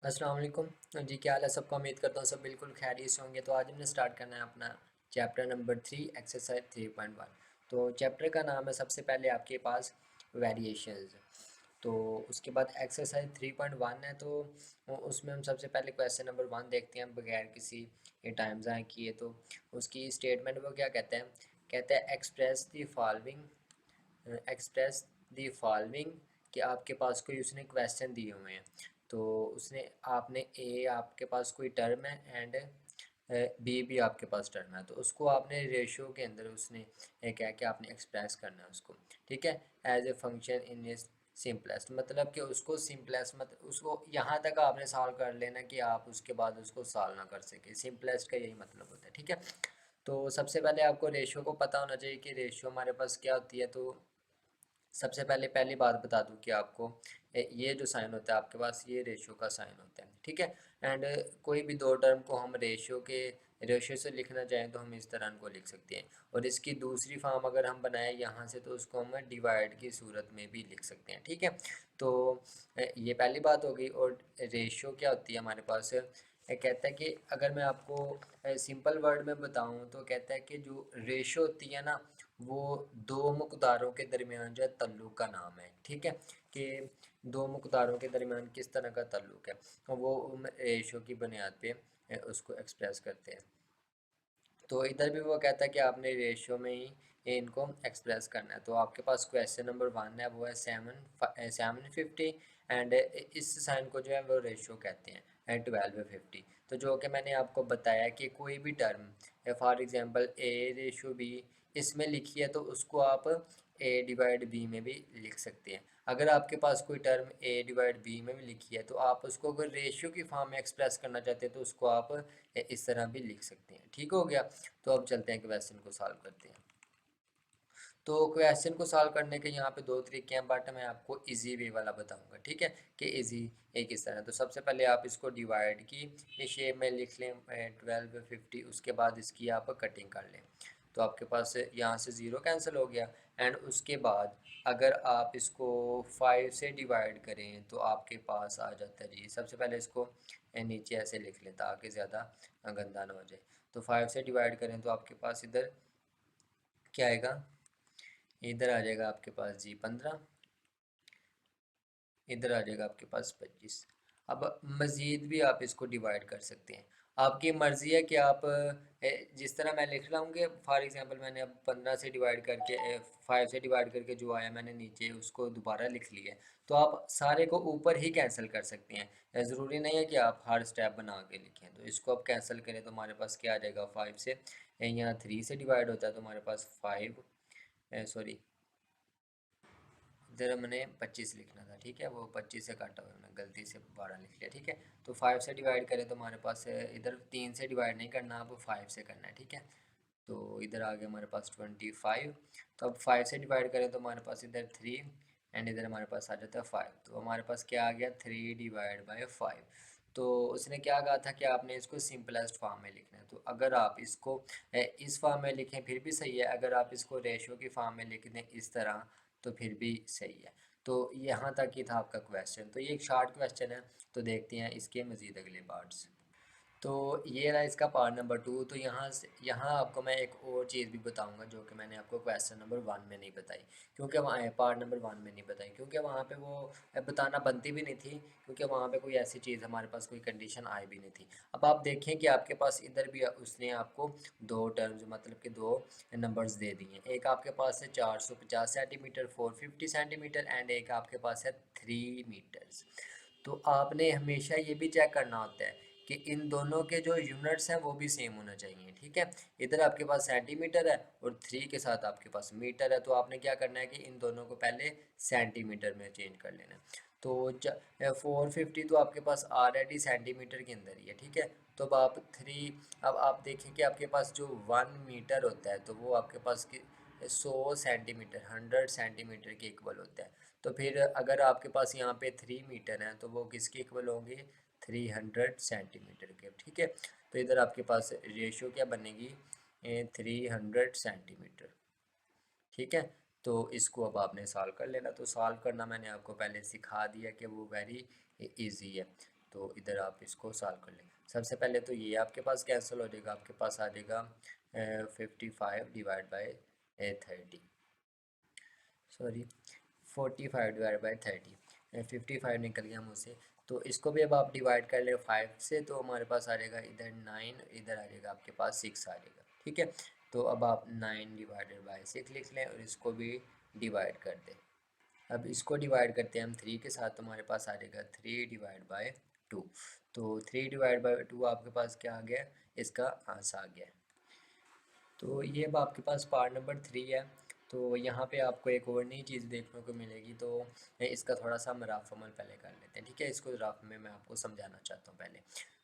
अस्सलाम वालेकुम जी। क्या हाल है सबका? उम्मीद करता हूँ सब बिल्कुल खैरियत से होंगे। तो आज हमने स्टार्ट करना है अपना चैप्टर नंबर 3 एक्सरसाइज 3.1। तो चैप्टर का नाम है सबसे पहले आपके पास वेरिएशंस। तो उसके बाद एक्सरसाइज 3.1 है। तो उसमें हम सबसे पहले क्वेश्चन नंबर 1 देखते हैं बगैर किसी टाइम ज़ाया किए। तो उसकी स्टेटमेंट वो क्या कहते हैं? कहते हैं एक्सप्रेस दी फॉलोइंग कि आपके पास कोई उसने क्वेश्चन दिए हुए हैं। तो उसने आपने ए आपके पास कोई टर्म है एंड बी भी आपके पास टर्म है। तो उसको आपने रेशियो के अंदर उसने क्या कि आपने एक्सप्रेस करना है उसको। ठीक है, as a function in is simplest, मतलब कि उसको सिंपलेस्ट मतलब उसको यहाँ तक आपने सॉल्व कर लेना कि आप उसके बाद उसको सॉल्व ना कर सके। सिंपलेस्ट का यही मतलब होता है। ठीक है, तो सबसे पहले आपको रेशियो को पता होना चाहिए कि रेशियो हमारे पास क्या होती है। तो सबसे पहले पहली बात बता दूं कि आपको ये जो साइन होता है आपके पास, ये रेशियो का साइन होता है। ठीक है, एंड कोई भी दो टर्म को हम रेशियो से लिखना चाहें तो हम इस तरह को लिख सकते हैं। और इसकी दूसरी फॉर्म अगर हम बनाएं यहाँ से तो उसको हम डिवाइड की सूरत में भी लिख सकते हैं। ठीक है, तो ये पहली बात हो गई। और रेशियो क्या होती है हमारे पास? कहता है कि अगर मैं आपको सिंपल वर्ड में बताऊं तो कहता है कि जो रेशियो होती है ना, वो दो मकदारों के दरमियान जो है तल्लुक का नाम है। ठीक है, कि दो मकदारों के दरमियान किस तरह का तल्लुक है, और वो रेशो की बुनियाद पे उसको एक्सप्रेस करते हैं। तो इधर भी वो कहता है कि आपने रेशियो में ही इनको एक्सप्रेस करना है। तो आपके पास क्वेश्चन नंबर 1 है, वो है 750 एंड इस साइन को जो है वो रेशियो कहते हैं 1250। तो जो कि मैंने आपको बताया कि कोई भी टर्म फॉर एग्जांपल A/B इसमें लिखी है तो उसको आप A/B में भी लिख सकते हैं। अगर आपके पास कोई टर्म A/B में भी लिखी है तो आप उसको अगर रेशियो की फॉर्म में एक्सप्रेस करना चाहते हैं तो उसको आप इस तरह भी लिख सकते हैं। ठीक हो गया, तो अब चलते हैं क्वेश्चन को सॉल्व करते हैं। तो क्वेश्चन को सॉल्व करने के यहाँ पे दो तरीके हैं, बट मैं आपको इजी वे वाला बताऊंगा। ठीक है, कि इजी एक इस तरह। तो सबसे पहले आप इसको डिवाइड की शेप में लिख लें 1250, उसके बाद इसकी आप कटिंग कर लें। तो आपके पास यहाँ से ज़ीरो कैंसिल हो गया। एंड उसके बाद अगर आप इसको 5 से डिवाइड करें तो आपके पास आ जाता है जी। सबसे पहले इसको नीचे ऐसे लिख लें ताकि ज़्यादा गंदा ना हो जाए। तो 5 से डिवाइड करें तो आपके पास इधर क्या आएगा? इधर आ जाएगा आपके पास जी 15, इधर आ जाएगा आपके पास 25। अब मज़ीद भी आप इसको डिवाइड कर सकते हैं, आपकी मर्ज़ी है कि आप जिस तरह मैं लिख रहा हूँ कि फॉर एग्जांपल मैंने अब 15 से डिवाइड करके 5 से डिवाइड करके जो आया मैंने नीचे उसको दोबारा लिख लिया है। तो आप सारे को ऊपर ही कैंसिल कर सकते हैं, ज़रूरी नहीं है कि आप हर स्टेप बना के लिखें। तो इसको अब कैंसिल करें तो हमारे पास क्या आ जाएगा? 5 से यहाँ 3 से डिवाइड होता है तो हमारे पास 5, सॉरी इधर हमने 25 लिखना था। ठीक है, वो 25 से काटा हुआ हमने गलती से 12 लिख लिया। ठीक है, तो 5 से डिवाइड करें तो हमारे पास इधर 3 से डिवाइड नहीं करना, अब 5 से करना है। ठीक है, तो इधर आ गया हमारे पास 25। तो अब 5 से डिवाइड करें तो हमारे पास इधर 3 एंड इधर हमारे पास आ जाता है 5। तो हमारे पास क्या आ गया? 3/5। तो उसने क्या कहा था कि आपने इसको सिंपलेस्ट फॉर्म में लिखना है। तो अगर आप इसको इस फॉर्म में लिखें फिर भी सही है, अगर आप इसको रेशियो की फॉर्म में लिख दें इस तरह तो फिर भी सही है। तो यहाँ तक ही था आपका क्वेश्चन। तो ये एक शॉर्ट क्वेश्चन है, तो देखते हैं इसके मज़ीद अगले पार्ट्स। तो ये रहा इसका पार्ट नंबर 2। तो यहाँ आपको मैं एक और चीज़ भी बताऊंगा जो कि मैंने आपको क्वेश्चन नंबर 1 में नहीं बताई, क्योंकि वहाँ पार्ट नंबर 1 में नहीं बताई क्योंकि वहाँ पे वो बताना बनती भी नहीं थी, क्योंकि वहाँ पे कोई ऐसी चीज़ हमारे पास कोई कंडीशन आई भी नहीं थी। अब आप देखें कि आपके पास इधर भी उसने आपको दो टर्म्स मतलब कि दो नंबर्स दे दिए हैं। एक आपके पास है 450 सेंटीमीटर 450 सेंटीमीटर एंड एक आपके पास है 3 मीटर्स। तो आपने हमेशा ये भी चेक करना होता है कि इन दोनों के जो यूनिट्स हैं वो भी सेम होना चाहिए। ठीक है, इधर आपके पास सेंटीमीटर है और 3 के साथ आपके पास मीटर है। तो आपने क्या करना है कि इन दोनों को पहले सेंटीमीटर में चेंज कर लेना है। तो 450 तो आपके पास ऑलरेडी सेंटीमीटर के अंदर ही है। ठीक है, तो अब आप 3, अब आप देखें कि आपके पास जो 1 मीटर होता है तो वो आपके पास 100 सेंटीमीटर 100 सेंटीमीटर के इक्वल होता है। तो फिर अगर आपके पास यहाँ पे 3 मीटर हैं तो वो किसके इक्वल होंगे? 300 सेंटीमीटर के। ठीक है, तो इधर आपके पास रेशियो क्या बनेगी? 300 सेंटीमीटर। ठीक है, तो इसको अब आपने सॉल्व कर लेना। तो सॉल्व करना मैंने आपको पहले सिखा दिया कि वो वेरी इजी है। तो इधर आप इसको सॉल्व कर लें। सबसे पहले तो ये आपके पास कैंसिल हो जाएगा, आपके पास आ जाएगा 55 divide by 30, sorry 45 divide by 30, 55 निकल गया मुझसे। तो इसको भी अब आप डिवाइड कर ले 5 से, तो हमारे पास आ जाएगा इधर 9, इधर आ जाएगा आपके पास 6 आ जाएगा, ठीक है। तो अब आप 9 डिवाइडेड बाई 6 लिख लें और इसको भी डिवाइड कर दें। अब इसको डिवाइड करते हैं हम 3 के साथ, तो हमारे पास आ जाएगा 3 डिवाइड बाई 2। तो 3 डिवाइड बाई 2 आपके पास क्या आ गया, इसका आंसर आ गया। तो ये अब आपके पास पार्ट नंबर 3 है। तो यहाँ पे आपको एक और नई चीज़ देखने को मिलेगी, तो इसका थोड़ा सा हम रफ अमल पहले कर लेते हैं, ठीक है। इसको रफ में मैं आपको समझाना चाहता हूँ पहले।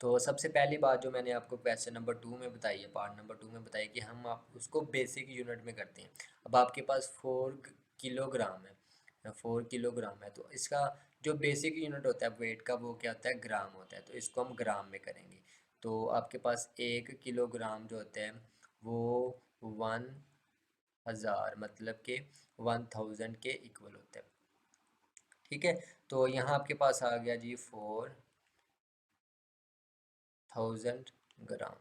तो सबसे पहली बात जो मैंने आपको क्वेश्चन नंबर 2 में बताई है, पार्ट नंबर 2 में बताई कि हम आप उसको बेसिक यूनिट में करते हैं। अब आपके पास 4 किलोग्राम है, 4 किलोग्राम है, तो इसका जो बेसिक यूनिट होता है वेट का, वो क्या होता है, ग्राम होता है। तो इसको हम ग्राम में करेंगे। तो आपके पास 1 किलोग्राम जो होते हैं वो 1000 मतलब कि 1000 के इक्वल होते हैं, ठीक है। तो यहाँ आपके पास आ गया जी 4000 ग्राम,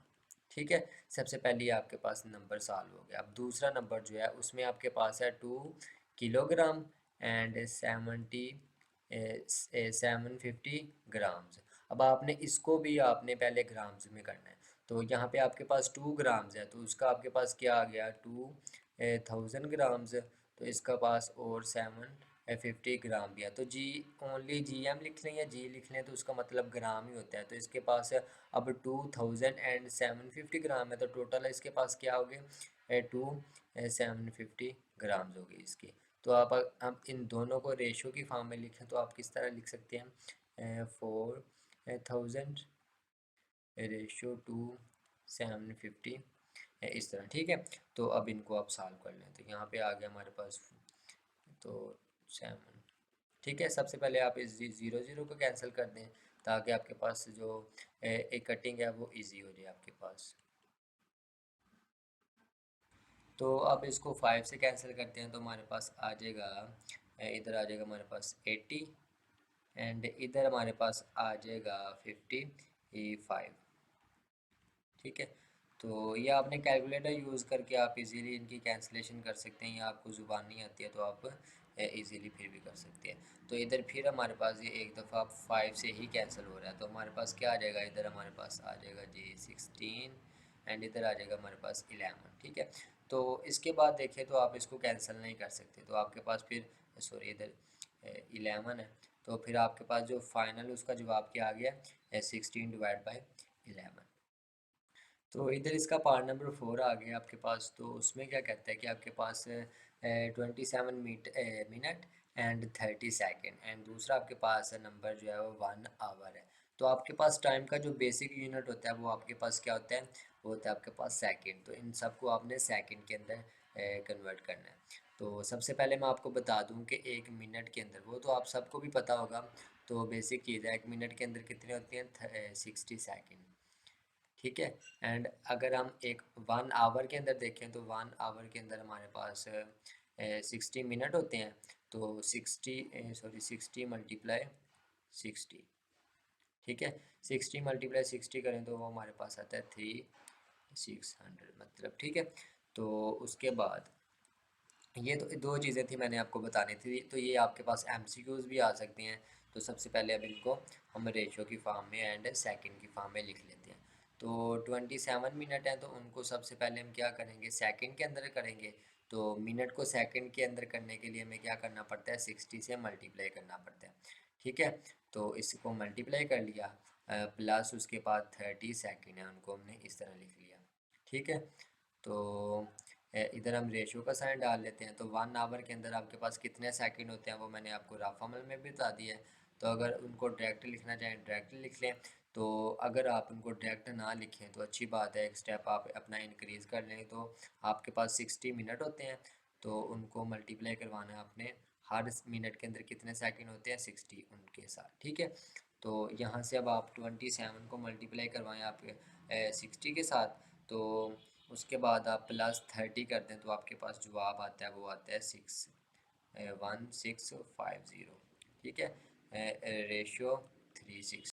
ठीक है। सबसे पहले आपके पास नंबर सॉल्व हो गया। अब दूसरा नंबर जो है उसमें आपके पास है 2 किलोग्राम एंड 750 ग्राम्स। अब आपने इसको भी आपने पहले ग्राम्स में करना है। तो यहाँ पे आपके पास 2 ग्राम्स है, तो उसका आपके पास क्या आ गया, 2000 ग्राम्स। तो इसका पास और 750 ग्राम भी है। तो जी ओनली GM लिख लें या जी लिख लें, तो उसका मतलब ग्राम ही होता है। तो इसके पास अब 2750 ग्राम है, तो टोटल इसके पास क्या हो गए, 2750 ग्राम्स हो गई इसकी। तो आप इन दोनों को रेशो की फॉर्म में लिखें, तो आप किस तरह लिख सकते हैं, 4000 रेशो 750, इस तरह, ठीक है। तो अब इनको आप सॉल्व कर लें। तो यहाँ पे आ गया हमारे पास तो 7, ठीक है। सबसे पहले आप इस 0 0 को कैंसिल कर दें, ताकि आपके पास जो एक कटिंग है वो इजी हो जाए आपके पास। तो अब इसको 5 से कैंसिल करते हैं, तो हमारे पास आ जाएगा, इधर आ जाएगा हमारे पास 80 एंड इधर हमारे पास आ जाएगा 55, ठीक है। तो ये आपने कैलकुलेटर यूज़ करके आप इजीली इनकी कैंसिलेशन कर सकते हैं, या आपको ज़ुबान नहीं आती है तो आप इजीली फिर भी कर सकते हैं। तो इधर फिर हमारे पास ये एक दफ़ा 5 से ही कैंसिल हो रहा है, तो हमारे पास क्या आ जाएगा, इधर हमारे पास आ जाएगा जी 16 एंड इधर आ जाएगा हमारे पास 11, ठीक है। तो इसके बाद देखें तो आप इसको कैंसिल नहीं कर सकते, तो आपके पास फिर सॉरी इधर 11 है, तो फिर आपके पास जो फाइनल उसका जवाब क्या आ गया, 16 डिवाइड बाई 11। तो इधर इसका पार्ट नंबर 4 आ गया आपके पास। तो उसमें क्या कहता है कि आपके पास 27 मिनट एंड 30 सेकेंड, एंड दूसरा आपके पास नंबर जो है वो 1 आवर है। तो आपके पास टाइम का जो बेसिक यूनिट होता है वो आपके पास क्या होता है, वो होता है आपके पास सेकेंड। तो इन सबको आपने सेकेंड के अंदर कन्वर्ट करना है। तो सबसे पहले मैं आपको बता दूं कि 1 मिनट के अंदर, वो तो आप सबको भी पता होगा, तो बेसिक चीज़ है, 1 मिनट के अंदर कितने होते हैं, 60 सेकेंड, ठीक है। एंड अगर हम एक 1 आवर के अंदर देखें, तो 1 आवर के अंदर हमारे पास 60 मिनट होते हैं। तो 60 मल्टीप्लाई 60, ठीक है। 60 × 60 करें तो वो हमारे पास आता है 3600 मतलब, ठीक है। तो उसके बाद ये तो दो चीज़ें थी मैंने आपको बतानी थी। तो ये आपके पास MCQs भी आ सकती हैं। तो सबसे पहले अब इनको हम रेशो की फॉर्म में एंड सेकंड की फॉर्म में लिख लेते हैं। तो 27 मिनट है, तो उनको सबसे पहले हम क्या करेंगे, सेकंड के अंदर करेंगे। तो मिनट को सेकंड के अंदर करने के लिए हमें क्या करना पड़ता है, 60 से मल्टीप्लाई करना पड़ता है, ठीक है। तो इसको मल्टीप्लाई कर लिया, प्लस उसके बाद 30 सेकेंड है, उनको हमने इस तरह लिख लिया, ठीक है। तो इधर हम रेशो का साइन डाल लेते हैं। तो 1 आवर के अंदर आपके पास कितने सेकंड होते हैं वो मैंने आपको रफ अमल में भी बता दिया है। तो अगर उनको डायरेक्ट लिखना चाहें डायरेक्ट लिख लें। तो अगर आप उनको डायरेक्ट ना लिखें तो अच्छी बात है, एक स्टेप आप अपना इंक्रीज़ कर लें। तो आपके पास 60 मिनट होते हैं, तो उनको मल्टीप्लाई करवाना है आपने, हर मिनट के अंदर कितने सेकंड होते हैं, 60 उनके साथ, ठीक है। तो यहाँ से अब आप 27 को मल्टीप्लाई करवाएं आप 60 के साथ। तो उसके बाद आप +30 कर दें, तो आपके पास जवाब आता है वो आता है 1650, ठीक है, रेशियो 36।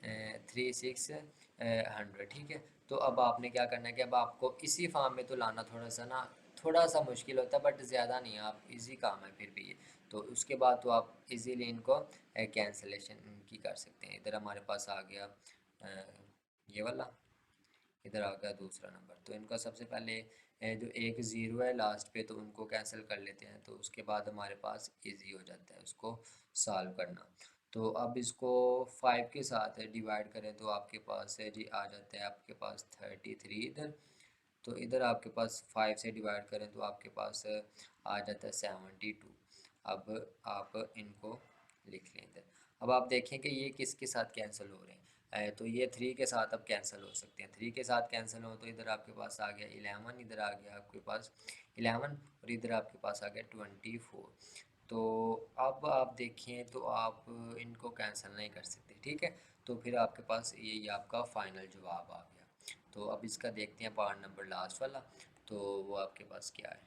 3600, ठीक है। तो अब आपने क्या करना है कि अब आपको इसी फार्म में तो लाना थोड़ा सा ना, थोड़ा सा मुश्किल होता है, बट ज़्यादा नहीं है, आप इजी काम है फिर भी ये। तो उसके बाद तो आप इजीली इनको कैंसलेशन की कर सकते हैं। इधर हमारे पास आ गया ये वाला, इधर आ गया दूसरा नंबर। तो इनका सबसे पहले जो एक ज़ीरो है लास्ट पे, तो उनको कैंसिल कर लेते हैं। तो उसके बाद हमारे पास इजी हो जाता है उसको सॉल्व करना। तो अब इसको 5 के साथ डिवाइड करें तो आपके पास है जी, आ जाता है आपके पास 33 इधर। तो इधर आपके पास 5 से डिवाइड करें तो आपके पास आ जाता है 72। अब आप इनको लिख लें इधर। अब आप देखें कि ये किसके साथ कैंसिल हो रहे हैं। तो ये 3 के साथ अब कैंसिल हो सकते हैं। 3 के साथ कैंसिल हो तो इधर आपके पास आ गया 11, इधर आ गया आपके पास 11, और इधर आपके पास आ गया 24। तो अब आप देखें तो आप इनको कैंसिल नहीं कर सकते, ठीक है। तो फिर आपके पास यही आपका फाइनल जवाब आ गया। तो अब इसका देखते हैं पार्ट नंबर लास्ट वाला, तो वो आपके पास क्या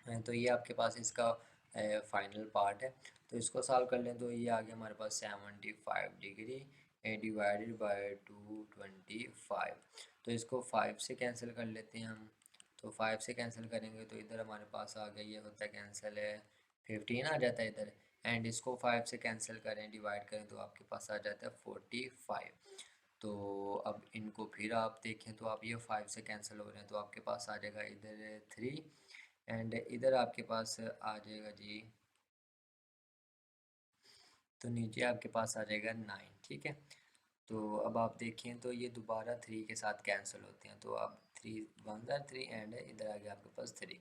है। तो ये आपके पास इसका फाइनल पार्ट है। तो इसको सॉल्व कर लें तो ये आ गया हमारे पास 75 डिग्री डिवाइडेड बाय 225। तो इसको 5 से कैंसिल कर लेते हैं हम। तो 5 से कैंसिल करेंगे तो इधर हमारे पास आ गया, ये होता है कैंसिल है, 15 आ जाता है इधर। एंड इसको 5 से कैंसिल करें, डिवाइड करें तो आपके पास आ जाता है 45। तो अब इनको फिर आप देखें तो आप ये 5 से कैंसिल हो रहे हैं तो आपके पास आ जाएगा इधर 3, एंड इधर आपके पास आ जाएगा जी, तो नीचे आपके पास आ जाएगा 9, ठीक है। तो अब आप देखें तो ये दोबारा 3 के साथ कैंसिल होते हैं। तो अब 3 1 3 एंड इधर आ गया आपके पास 3।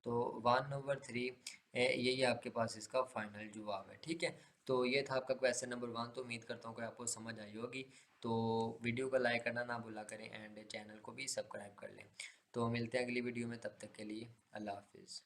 तो 1/3 यही आपके पास इसका फाइनल जवाब है, ठीक है। तो ये था आपका क्वेश्चन नंबर 1। तो उम्मीद करता हूँ कि आपको समझ आई होगी। तो वीडियो को लाइक करना ना भूला करें एंड चैनल को भी सब्सक्राइब कर लें। तो मिलते हैं अगली वीडियो में, तब तक के लिए अल्लाह हाफिज़।